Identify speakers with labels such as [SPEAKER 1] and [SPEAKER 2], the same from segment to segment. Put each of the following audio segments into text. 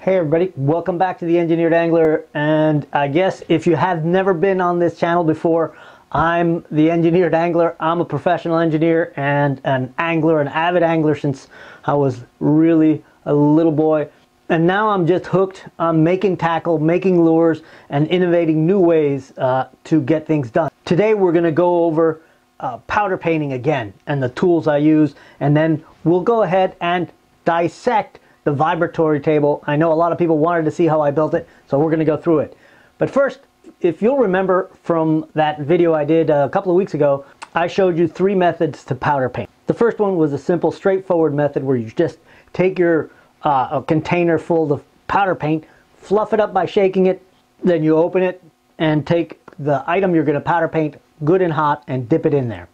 [SPEAKER 1] Hey everybody, welcome back to the Engineered Angler, and I guess if you have never been on this channel before, I'm the Engineered Angler. I'm a professional engineer and an angler, an avid angler since I was really a little boy. And now I'm just hooked on making tackle, making lures, and innovating new ways to get things done. Today we're going to go over powder painting again and the tools I use, and then we'll go ahead and dissect the vibratory table. I know a lot of people wanted to see how I built it, so we're going to go through it. But first, if you'll remember from that video I did a couple of weeks ago, I showed you 3 methods to powder paint. The first one was a simple, straightforward method where you just take your a container full of powder paint, fluff it up by shaking it, then you open it and take the item you're going to powder paint good and hot and dip it in there.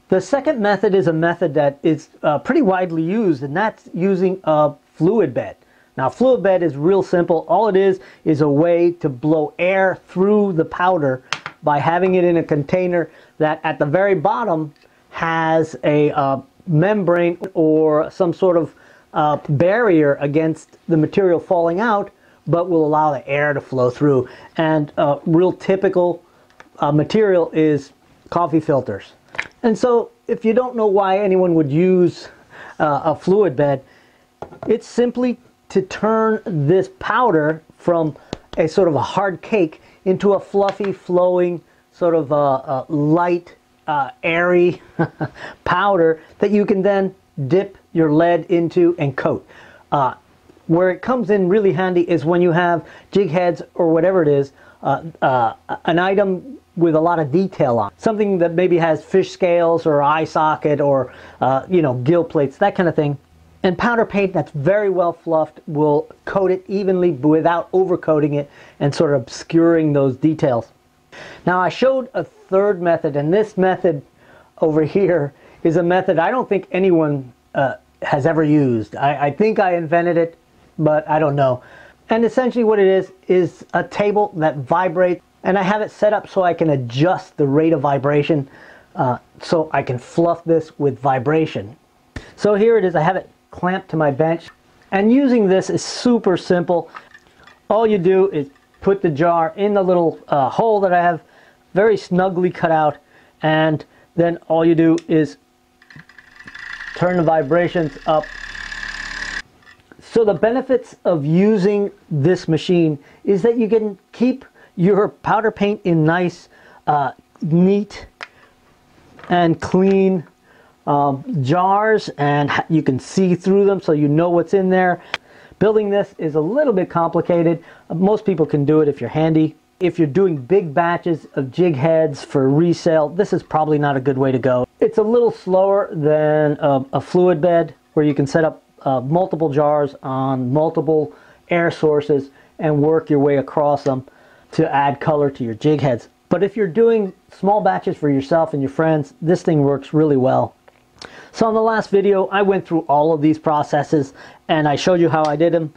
[SPEAKER 1] The second method is a method that is pretty widely used, and that's using a fluid bed. Now, fluid bed is real simple. All it is a way to blow air through the powder by having it in a container that at the very bottom has a membrane or some sort of barrier against the material falling out, but will allow the air to flow through. And real typical material is coffee filters. And so if you don't know why anyone would use a fluid bed, it's simply to turn this powder from a sort of a hard cake into a fluffy, flowing, sort of a light, airy powder that you can then dip your lead into and coat. Where it comes in really handy is when you have jig heads or whatever it is, an item with a lot of detail on. Something that maybe has fish scales or eye socket or gill plates, that kind of thing. And powder paint that's very well fluffed will coat it evenly without overcoating it and sort of obscuring those details. Now, I showed a third method, and this method over here is a method I don't think anyone has ever used. I think I invented it, but I don't know. And essentially what it is a table that vibrates, and I have it set up so I can adjust the rate of vibration so I can fluff this with vibration. So here it is. I have it clamped to my bench, and using this is super simple. All you do is put the jar in the little hole that I have very snugly cut out, and then all you do is turn the vibrations up. So the benefits of using this machine is that you can keep your powder paint in nice, neat and clean jars, and you can see through them so you know what's in there. Building this is a little bit complicated. Most people can do it if you're handy. If you're doing big batches of jig heads for resale, this is probably not a good way to go. It's a little slower than a fluid bed where you can set up multiple jars on multiple air sources and work your way across them to add color to your jig heads. But if you're doing small batches for yourself and your friends, this thing works really well. So in the last video, I went through all of these processes and I showed you how I did them.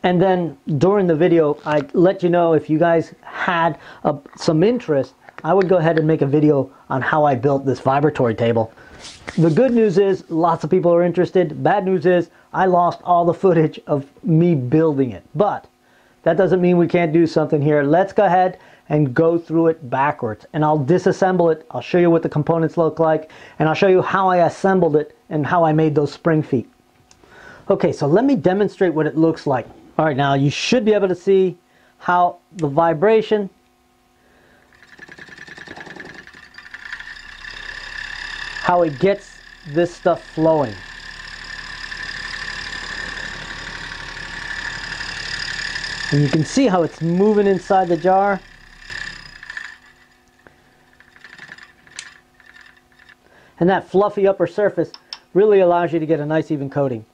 [SPEAKER 1] And then during the video, I let you know if you guys had some interest, I would go ahead and make a video on how I built this vibratory table. The good news is lots of people are interested. Bad news is I lost all the footage of me building it. But that doesn't mean we can't do something here. Let's go ahead and go through it backwards, and I'll disassemble it. I'll show you what the components look like, and I'll show you how I assembled it and how I made those spring feet. Okay, so let me demonstrate what it looks like. All right, now you should be able to see how the vibration how it gets this stuff flowing. And you can see how it's moving inside the jar. And that fluffy upper surface really allows you to get a nice even coating.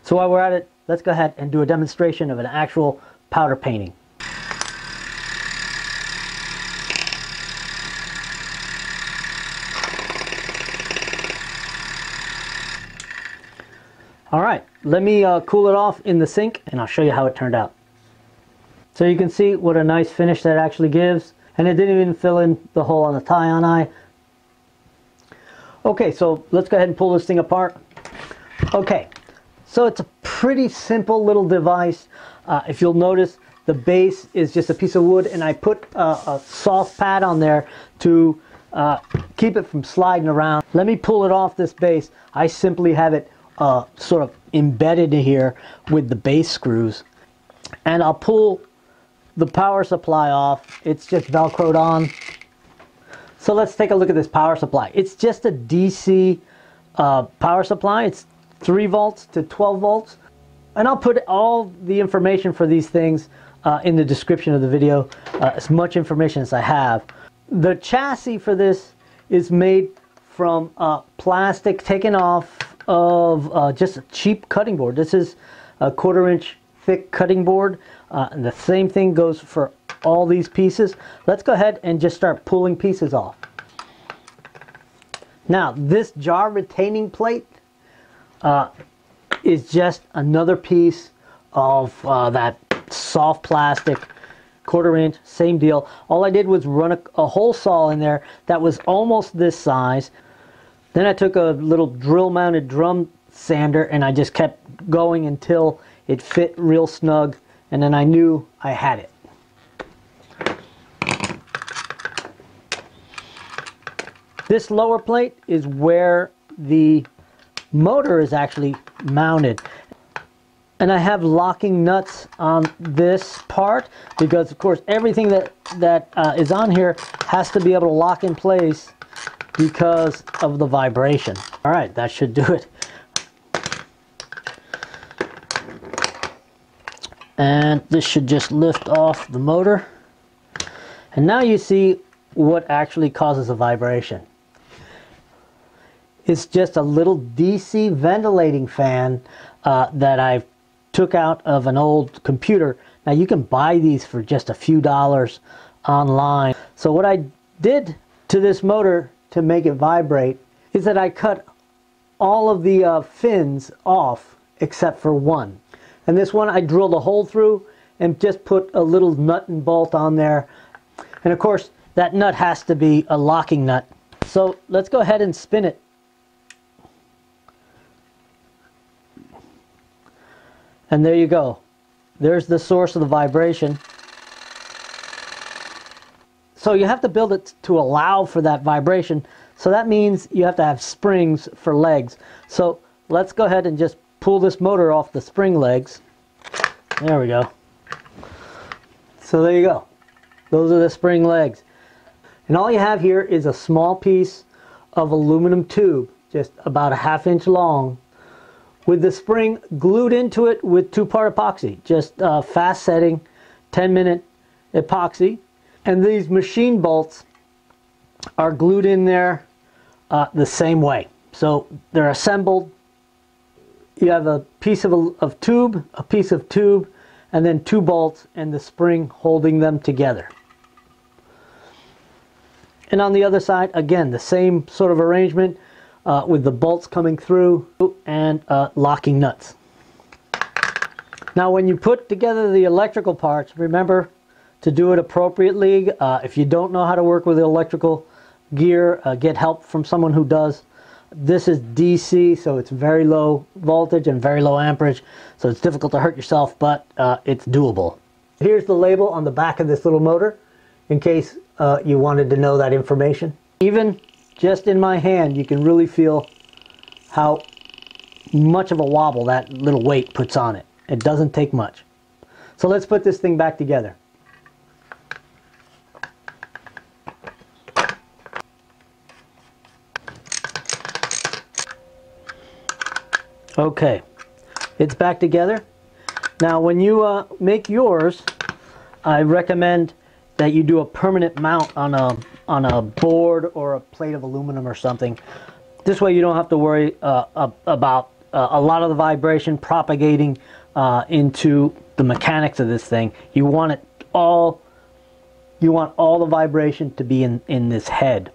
[SPEAKER 1] So while we're at it, let's go ahead and do a demonstration of an actual powder painting. All right, let me cool it off in the sink and I'll show you how it turned out. So you can see what a nice finish that actually gives, and it didn't even fill in the hole on the tie-on eye. Okay, so let's go ahead and pull this thing apart. Okay, So it's a pretty simple little device. If you'll notice, the base is just a piece of wood, and I put a soft pad on there to keep it from sliding around. Let me pull it off this base. I simply have it sort of embedded in here with the base screws. And I'll pull the power supply off. It's just Velcroed on. So let's take a look at this power supply. It's just a DC power supply. It's 3 volts to 12 volts. And I'll put all the information for these things in the description of the video, as much information as I have. The chassis for this is made from plastic taken off of just a cheap cutting board. This is a 1/4 inch thick cutting board, and the same thing goes for all these pieces. Let's go ahead and just start pulling pieces off. Now, this jar retaining plate is just another piece of that soft plastic 1/4 inch, same deal. All I did was run a hole saw in there that was almost this size. Then I took a little drill mounted drum sander and I just kept going until it fit real snug, and then I knew I had it. This lower plate is where the motor is actually mounted. And I have locking nuts on this part because, of course, everything that is on here has to be able to lock in place because of the vibration. All right, that should do it. And this should just lift off the motor. And now you see what actually causes a vibration. It's just a little DC ventilating fan that I took out of an old computer. Now you can buy these for just a few dollars online. So what I did to this motor to make it vibrate is that I cut all of the fins off except for one. And this one I drilled a hole through and just put a little nut and bolt on there. And of course that nut has to be a locking nut. So let's go ahead and spin it. And there you go. There's the source of the vibration. So you have to build it to allow for that vibration. So that means you have to have springs for legs. So let's go ahead and just pull this motor off the spring legs. There we go. So there you go. Those are the spring legs. And all you have here is a small piece of aluminum tube, just about a 1/2 inch long, with the spring glued into it with 2-part epoxy. Just fast setting, 10-minute epoxy. And these machine bolts are glued in there the same way. So they're assembled. You have a piece of tube, a piece of tube, and then 2 bolts and the spring holding them together. And on the other side, again, the same sort of arrangement with the bolts coming through and locking nuts. Now when you put together the electrical parts, remember to do it appropriately. If you don't know how to work with the electrical gear, get help from someone who does. This is DC, so it's very low voltage and very low amperage, so it's difficult to hurt yourself, but it's doable. Here's the label on the back of this little motor, in case you wanted to know that information. Even just in my hand, you can really feel how much of a wobble that little weight puts on it. It doesn't take much. So let's put this thing back together. Okay, it's back together. Now when you make yours, I recommend that you do a permanent mount on a board or a plate of aluminum or something. This way you don't have to worry about a lot of the vibration propagating into the mechanics of this thing. You want all the vibration to be in this head.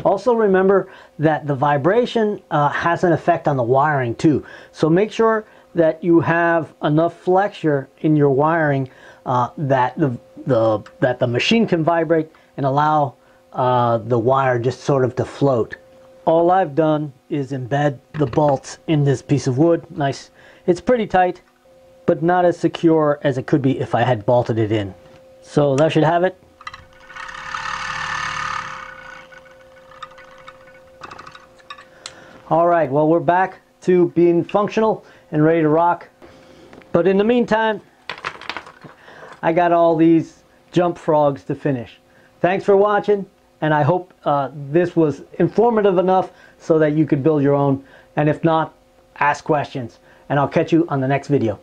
[SPEAKER 1] Also remember that the vibration has an effect on the wiring too. So make sure that you have enough flexure in your wiring that the machine can vibrate and allow the wire just sort of to float. All I've done is embed the bolts in this piece of wood, nice It's pretty tight, but not as secure as it could be if I had bolted it in. So that should have it. Alright, well, we're back to being functional and ready to rock. But in the meantime, I got all these jump frogs to finish. Thanks for watching, and I hope this was informative enough so that you could build your own. And if not, ask questions. And I'll catch you on the next video.